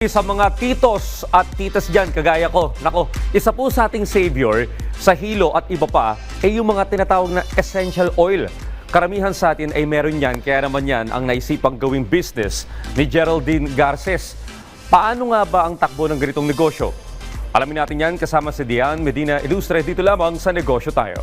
Sa mga titos at titas dyan, kagaya ko, nako, isa po sa ating savior sa hilo at iba pa ay yung mga tinatawag na essential oil. Karamihan sa atin ay meron yan, kaya naman yan ang naisipang gawing business ni Geraldine Garces. Paano nga ba ang takbo ng ganitong negosyo? Alamin natin yan kasama si Dian Medina Ilustre dito lamang sa Negosyo Tayo.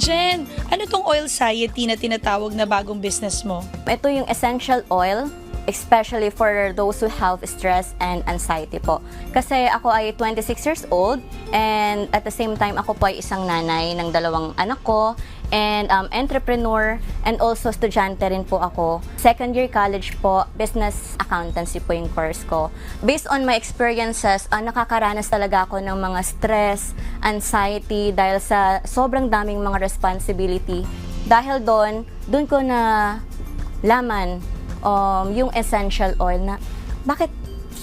Jen, ano tong oil society na tinatawag na bagong business mo? Ito yung essential oil, especially for those who have stress and anxiety po. Kasi ako ay 26 years old and at the same time ako po ay isang nanay ng 2 anak ko and entrepreneur and also estudyante rin po ako. Second year college po, business accountancy po yung course ko. Based on my experiences, nakakaranas talaga ako ng mga stress, anxiety dahil sa sobrang daming mga responsibility. Dahil doon ko na laman yung essential oil na bakit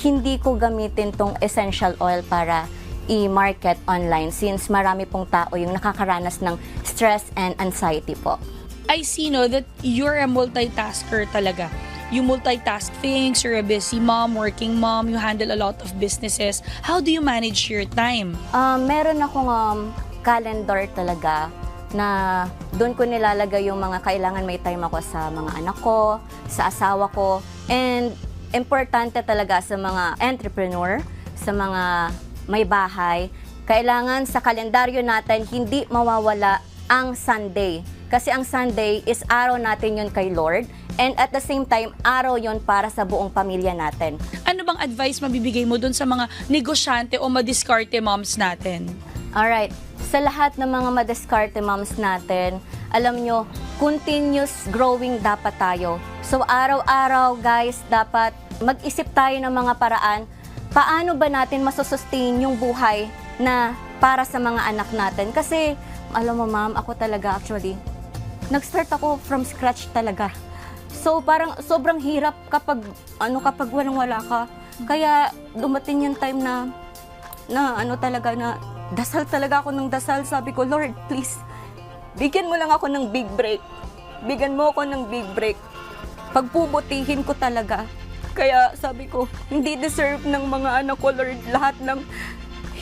hindi ko gamitin tong essential oil para i-market online since marami pong tao yung nakakaranas ng stress and anxiety po. I see that you're a multitasker talaga. You multitask things, you're a busy mom, working mom, you handle a lot of businesses. How do you manage your time? Meron akong calendar talaga na doon ko nilalagay yung mga kailangan may time ako sa mga anak ko, sa asawa ko, and importante talaga sa mga entrepreneur, sa mga may bahay, kailangan sa kalendaryo natin hindi mawawala ang Sunday. Kasi ang Sunday is araw natin yun kay Lord and at the same time, araw yun para sa buong pamilya natin. Ano bang advice mabibigay mo dun sa mga negosyante o madiskarte moms natin? Alright, sa lahat ng mga madiskarte moms natin, alam nyo, continuous growing dapat tayo. So araw-araw guys, dapat mag-isip tayo ng mga paraan paano ba natin masusustain yung buhay na para sa mga anak natin. Kasi, alam mo ma'am, ako talaga actually, nag-start ako from scratch talaga. So parang sobrang hirap kapag walang-wala ka. Kaya dumating yung time na dasal talaga ako ng dasal. Sabi ko, Lord, please, bigyan mo lang ako ng big break. Bigyan mo ako ng big break. Pagpuputihin ko talaga. Kaya sabi ko, hindi deserve ng mga anak ko, Lord, lahat ng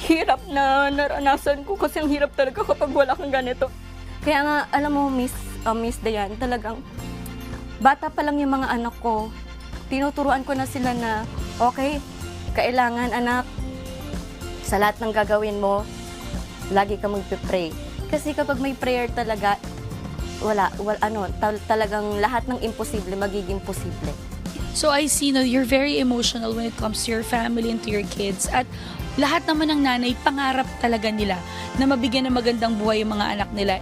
hirap na naranasan ko. Kasi ang hirap talaga kapag wala kang ganito. Kaya nga, alam mo, Miss Dian, talagang bata pa lang yung mga anak ko. Tinuturuan ko na sila na, okay, kailangan anak, sa lahat ng gagawin mo, lagi ka magpe-pray. Kasi kapag may prayer talaga, talagang lahat ng imposible magiging posible. So I see you're very emotional when it comes to your family and to your kids. At lahat naman ng nanay, pangarap talaga nila na mabigyan ng magandang buhay yung mga anak nila.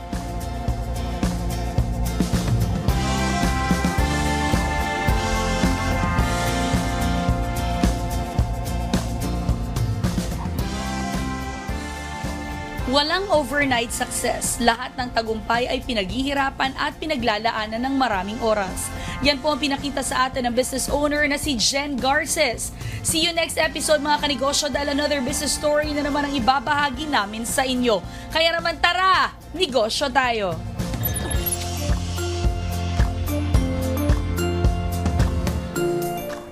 Walang overnight success. Lahat ng tagumpay ay pinaghihirapan at pinaglalaanan ng maraming oras. Yan po ang pinakita sa atin ng business owner na si Jen Garces. See you next episode mga kanegosyo dahil another business story na naman ang ibabahagi namin sa inyo. Kaya naman tara, negosyo tayo!